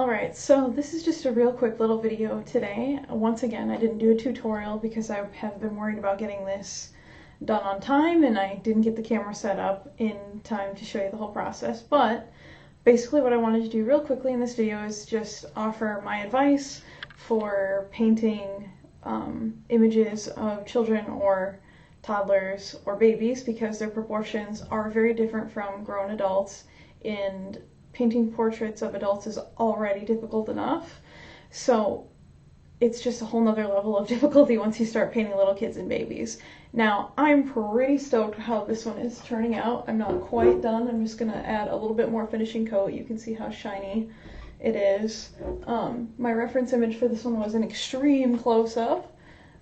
Alright, so this is just a real quick little video today. Once again, I didn't do a tutorial because I have been worried about getting this done on time and I didn't get the camera set up in time to show you the whole process. But basically what I wanted to do real quickly in this video is just offer my advice for painting images of children or toddlers or babies, because their proportions are very different from grown adults, and painting portraits of adults is already difficult enough. So it's just a whole nother level of difficulty once you start painting little kids and babies. Now, I'm pretty stoked how this one is turning out. I'm not quite done. I'm just gonna add a little bit more finishing coat. You can see how shiny it is. My reference image for this one was an extreme close-up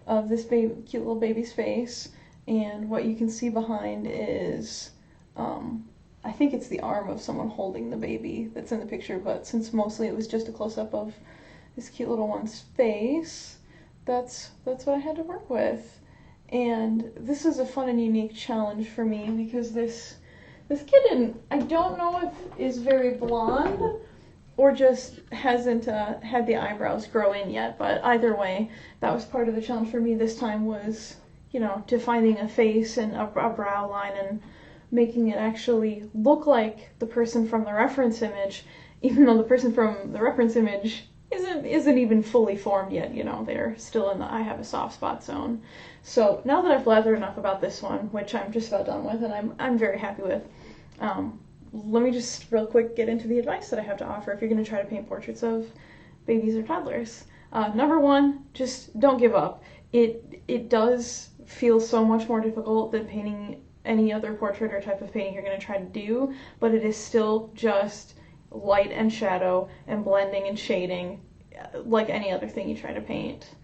of this cute little baby's face, and what you can see behind is I think it's the arm of someone holding the baby that's in the picture, but since mostly it was just a close-up of this cute little one's face, that's what I had to work with. And this is a fun and unique challenge for me because this kitten, I don't know if is very blonde or just hasn't had the eyebrows grow in yet, but either way, that was part of the challenge for me this time, was, you know, defining a face and a brow line and making it actually look like the person from the reference image, even though the person from the reference image isn't even fully formed yet. You know, they're still in the I have a soft spot zone. So now that I've blathered enough about this one, which I'm just about done with and I'm very happy with, let me just real quick get into the advice that I have to offer if you're going to try to paint portraits of babies or toddlers. Number one, just don't give up. It does feel so much more difficult than painting any other portrait or type of painting you're going to try to do, but it is still just light and shadow and blending and shading like any other thing you try to paint.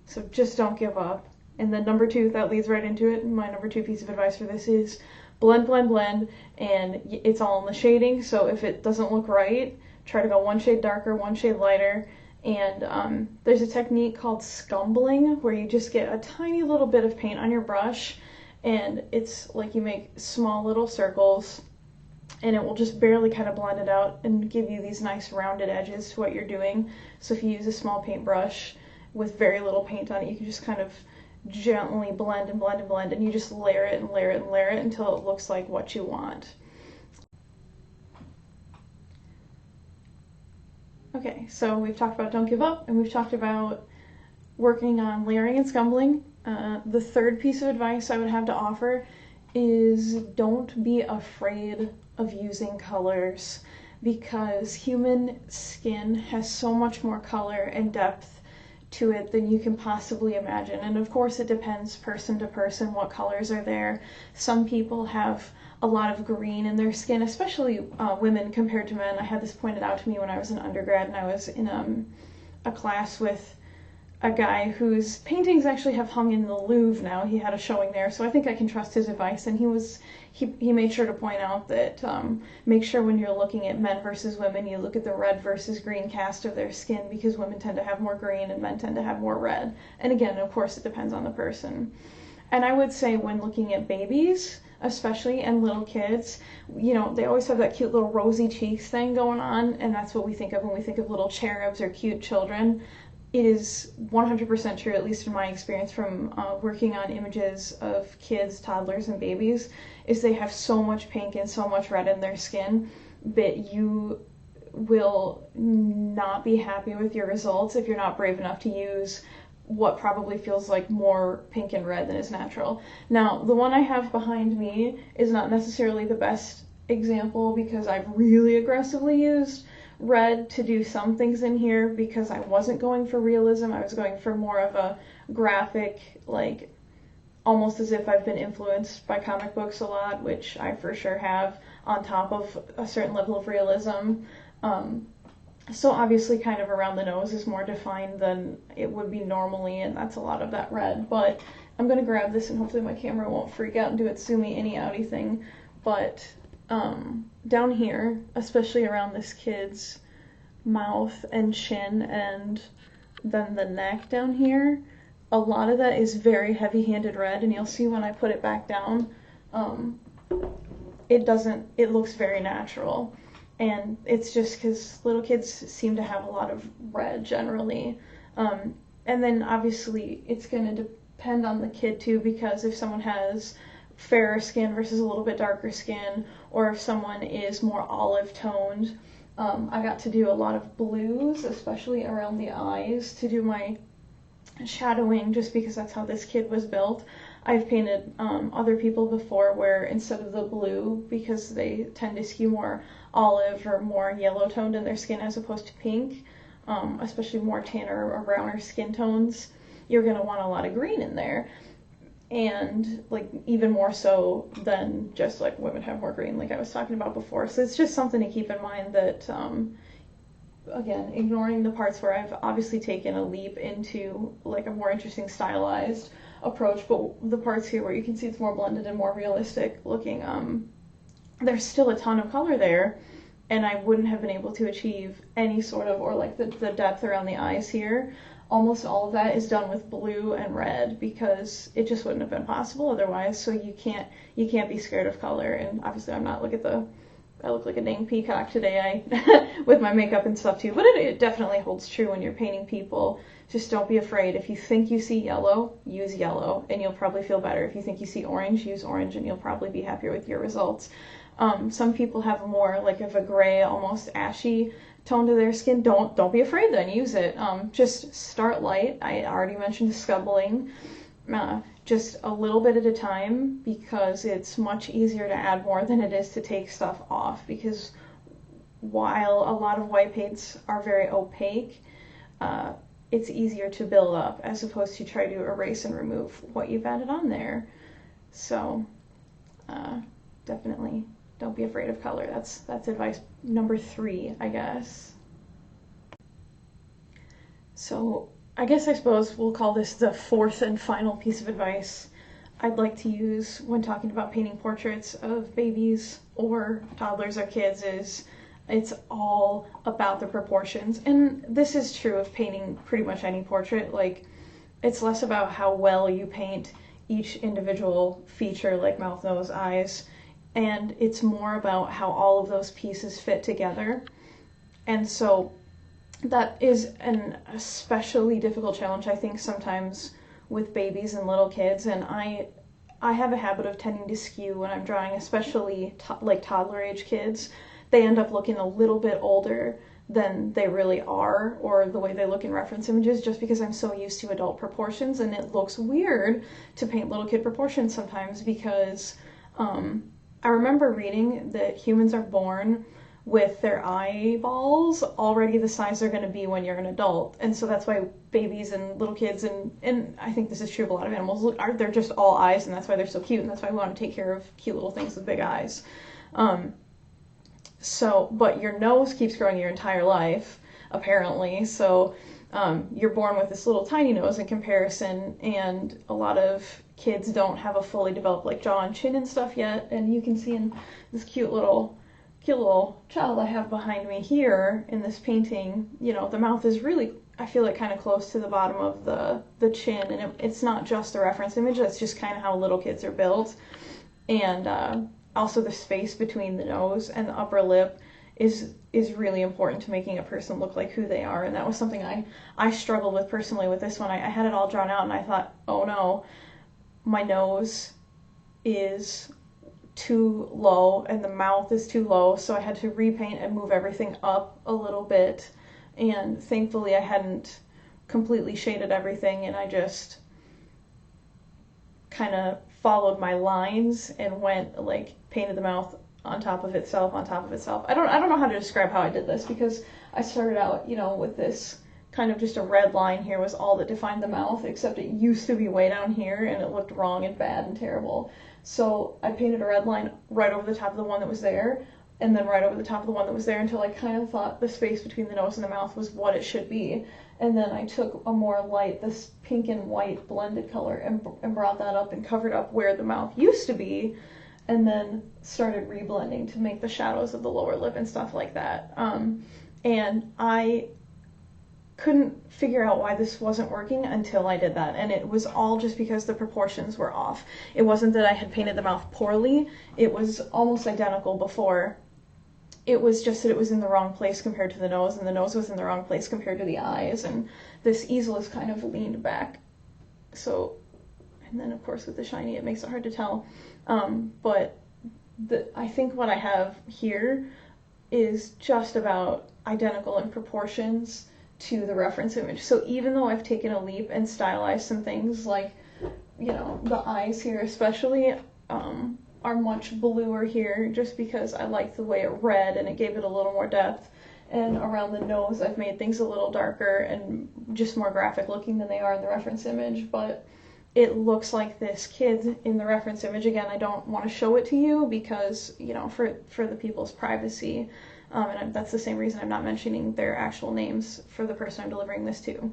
So just don't give up. And then number two, that leads right into it, my number two piece of advice for this is blend, blend, blend, and it's all in the shading. So if it doesn't look right, try to go one shade darker, one shade lighter. And there's a technique called scumbling where you just get a tiny little bit of paint on your brush, and it's like you make small little circles and it will just barely kind of blend it out and give you these nice rounded edges to what you're doing. So if you use a small paintbrush with very little paint on it, you can just kind of gently blend and blend and blend, and you just layer it and layer it and layer it until it looks like what you want. Okay, so we've talked about don't give up, and we've talked about working on layering and scumbling. The third piece of advice I would have to offer is don't be afraid of using colors, because human skin has so much more color and depth to it than you can possibly imagine. And of course it depends person to person what colors are there. Some people have a lot of green in their skin, especially women compared to men. I had this pointed out to me when I was an undergrad and I was in a class with a guy whose paintings actually have hung in the Louvre now. He had a showing there, so I think I can trust his advice. And he made sure to point out that make sure when you're looking at men versus women, you look at the red versus green cast of their skin, because women tend to have more green and men tend to have more red. And again, of course, it depends on the person. And I would say when looking at babies, especially, and little kids, you know, they always have that cute little rosy cheeks thing going on, and that's what we think of when we think of little cherubs or cute children. It is 100% true, at least in my experience from working on images of kids, toddlers, and babies, is they have so much pink and so much red in their skin that you will not be happy with your results if you're not brave enough to use what probably feels like more pink and red than is natural. Now, the one I have behind me is not necessarily the best example because I've really aggressively used red to do some things in here because I wasn't going for realism. I was going for more of a graphic, like almost as if I've been influenced by comic books a lot, which I for sure have, on top of a certain level of realism. So obviously kind of around the nose is more defined than it would be normally, and that's a lot of that red. But I'm going to grab this and hopefully my camera won't freak out and do its sue me any outy thing. But down here, especially around this kid's mouth and chin and then the neck down here, a lot of that is very heavy-handed red, and you'll see when I put it back down, it looks very natural. And it's just because little kids seem to have a lot of red generally. And then obviously it's going to depend on the kid too, because if someone has fairer skin versus a little bit darker skin, or if someone is more olive toned, I got to do a lot of blues, especially around the eyes, to do my shadowing, just because that's how this kid was built. I've painted other people before where instead of the blue, because they tend to skew more olive or more yellow toned in their skin as opposed to pink, especially more tanner or browner skin tones, you're going to want a lot of green in there. And like even more so than just like women have more green, like I was talking about before. So it's just something to keep in mind that, again, ignoring the parts where I've obviously taken a leap into like a more interesting stylized approach, but the parts here where you can see it's more blended and more realistic looking, there's still a ton of color there, and I wouldn't have been able to achieve any sort of, or like the depth around the eyes here. Almost all of that is done with blue and red because it just wouldn't have been possible otherwise. So you can't be scared of color. And obviously I'm not, I look like a dang peacock today, with my makeup and stuff too, but it definitely holds true when you're painting people. Just don't be afraid. If you think you see yellow, use yellow and you'll probably feel better. If you think you see orange, use orange and you'll probably be happier with your results. Some people have more like of a gray, almost ashy tone to their skin. Don't be afraid then, use it. Just start light. I already mentioned scubbling. Just a little bit at a time, because it's much easier to add more than it is to take stuff off, because while a lot of white paints are very opaque, it's easier to build up as opposed to try to erase and remove what you've added on there. So definitely don't be afraid of color. That's advice number 3, I guess. So I suppose we'll call this the 4th and final piece of advice I'd like to use when talking about painting portraits of babies or toddlers or kids is it's all about the proportions. And this is true of painting pretty much any portrait. Like, it's less about how well you paint each individual feature like mouth, nose, eyes, and it's more about how all of those pieces fit together. And so that is an especially difficult challenge, I think, sometimes with babies and little kids. And I have a habit of tending to skew when I'm drawing, especially like toddler age kids. They end up looking a little bit older than they really are, or the way they look in reference images, just because I'm so used to adult proportions. And it looks weird to paint little kid proportions sometimes, because I remember reading that humans are born with their eyeballs already the size they're going to be when you're an adult. And so that's why babies and little kids, and I think this is true of a lot of animals, they're just all eyes, and that's why they're so cute, and that's why we want to take care of cute little things with big eyes. But your nose keeps growing your entire life, apparently, so you're born with this little tiny nose in comparison, and a lot of kids don't have a fully developed like jaw and chin and stuff yet. And you can see in this cute little child I have behind me here in this painting, you know, the mouth is really, I feel like, kind of close to the bottom of the chin, and it's not just a reference image, that's just kind of how little kids are built. And also the space between the nose and the upper lip is really important to making a person look like who they are. And that was something I struggled with personally with this one. I had it all drawn out and I thought, oh no, my nose is too low and the mouth is too low, so I had to repaint and move everything up a little bit. And thankfully I hadn't completely shaded everything, and I just kind of followed my lines and went like painted the mouth on top of itself, on top of itself. I don't know how to describe how I did this, because I started out, you know, with this kind of just a red line here was all that defined the mouth, except it used to be way down here and it looked wrong and bad and terrible. So I painted a red line right over the top of the one that was there, and then right over the top of the one that was there, until I kind of thought the space between the nose and the mouth was what it should be. And then I took a more light, this pink and white blended color, and brought that up and covered up where the mouth used to be, and then started reblending to make the shadows of the lower lip and stuff like that. And I couldn't figure out why this wasn't working until I did that, and it was all just because the proportions were off. It wasn't that I had painted the mouth poorly, it was almost identical before, it was just that it was in the wrong place compared to the nose, and the nose was in the wrong place compared to the eyes, and this easel is kind of leaned back. So, and then of course with the shiny it makes it hard to tell. But I think what I have here is just about identical in proportions to the reference image. So even though I've taken a leap and stylized some things, like, you know, the eyes here especially are much bluer here, just because I liked the way it read and it gave it a little more depth. And around the nose I've made things a little darker and just more graphic looking than they are in the reference image, but it looks like this kid in the reference image. Again, I don't want to show it to you because, you know, for the people's privacy, and that's the same reason I'm not mentioning their actual names for the person I'm delivering this to.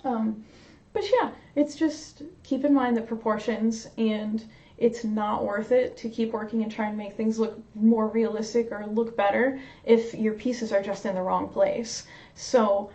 But yeah, it's just keep in mind the proportions, and it's not worth it to keep working and try and make things look more realistic or look better if your pieces are just in the wrong place. So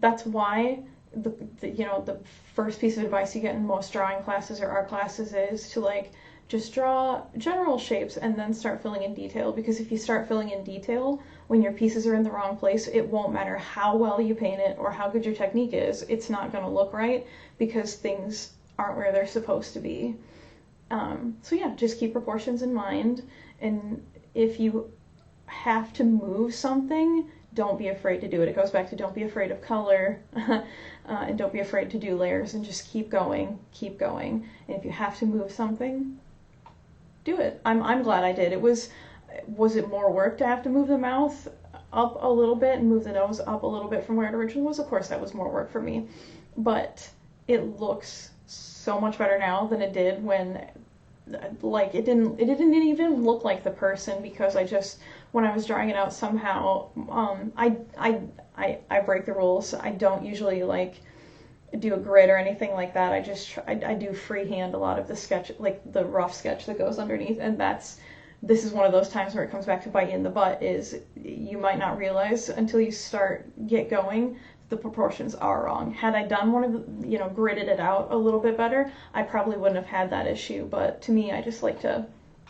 that's why the first piece of advice you get in most drawing classes or art classes is to, like, just draw general shapes and then start filling in detail, because if you start filling in detail when your pieces are in the wrong place, it won't matter how well you paint it or how good your technique is, it's not going to look right because things aren't where they're supposed to be. So yeah, just keep proportions in mind, and if you have to move something, don't be afraid to do it. It goes back to don't be afraid of color, and don't be afraid to do layers, and just keep going, keep going. And if you have to move something, do it. I'm glad I did. Was it more work to have to move the mouth up a little bit and move the nose up a little bit from where it originally was? Of course that was more work for me, but it looks so much better now than it did when, like, it didn't even look like the person, because when I was drawing it out somehow, I break the rules. I don't usually, like, do a grid or anything like that. I do freehand a lot of the sketch, like the rough sketch that goes underneath, and this is one of those times where it comes back to bite you in the butt. Is you might not realize until you get going the proportions are wrong. Had I done one of the, gridded it out a little bit better, I probably wouldn't have had that issue. But to me, I just like to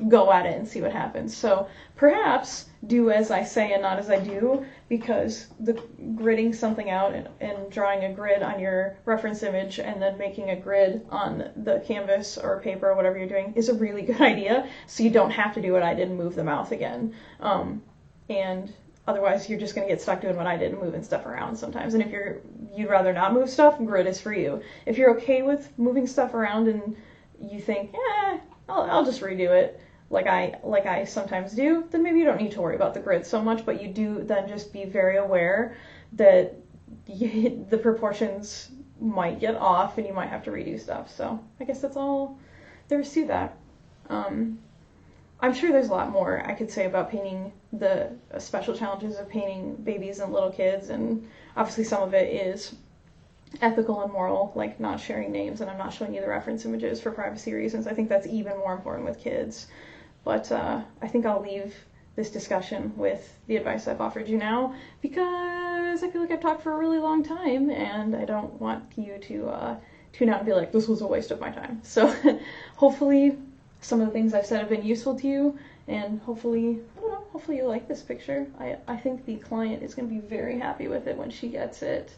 go at it and see what happens. So perhaps do as I say and not as I do, because the gridding something out and drawing a grid on your reference image and then making a grid on the canvas or paper or whatever you're doing is a really good idea, so you don't have to do what I did and move the mouth again. And otherwise you're just going to get stuck doing what I did and moving stuff around sometimes. And if you'd rather not move stuff, grid is for you. If you're okay with moving stuff around and you think, I'll just redo it, like I sometimes do, then maybe you don't need to worry about the grid so much, but you do then just be very aware that the proportions might get off and you might have to redo stuff. So I guess that's all there is to that. I'm sure there's a lot more I could say about painting, the special challenges of painting babies and little kids, and obviously some of it is ethical and moral, like not sharing names, and I'm not showing you the reference images for privacy reasons. I think that's even more important with kids. But I think I'll leave this discussion with the advice I've offered you now, because I feel like I've talked for a really long time, and I don't want you to tune out and be like, this was a waste of my time. So hopefully some of the things I've said have been useful to you, and hopefully you like this picture. I think the client is going to be very happy with it when she gets it.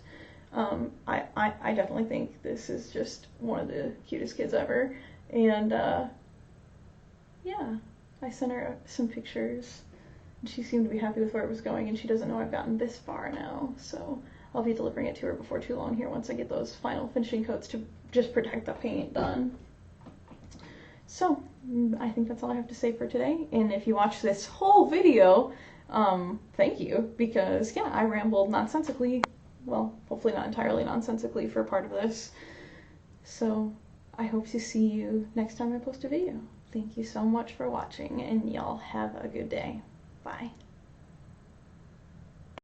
I definitely think this is just one of the cutest kids ever, and yeah, I sent her some pictures, and she seemed to be happy with where it was going, and she doesn't know I've gotten this far now, so I'll be delivering it to her before too long here once I get those final finishing coats to just protect the paint done. So I think that's all I have to say for today, and if you watch this whole video, thank you, because yeah, I rambled nonsensically, well, hopefully not entirely nonsensically for part of this. So I hope to see you next time I post a video. Thank you so much for watching, and y'all have a good day. Bye.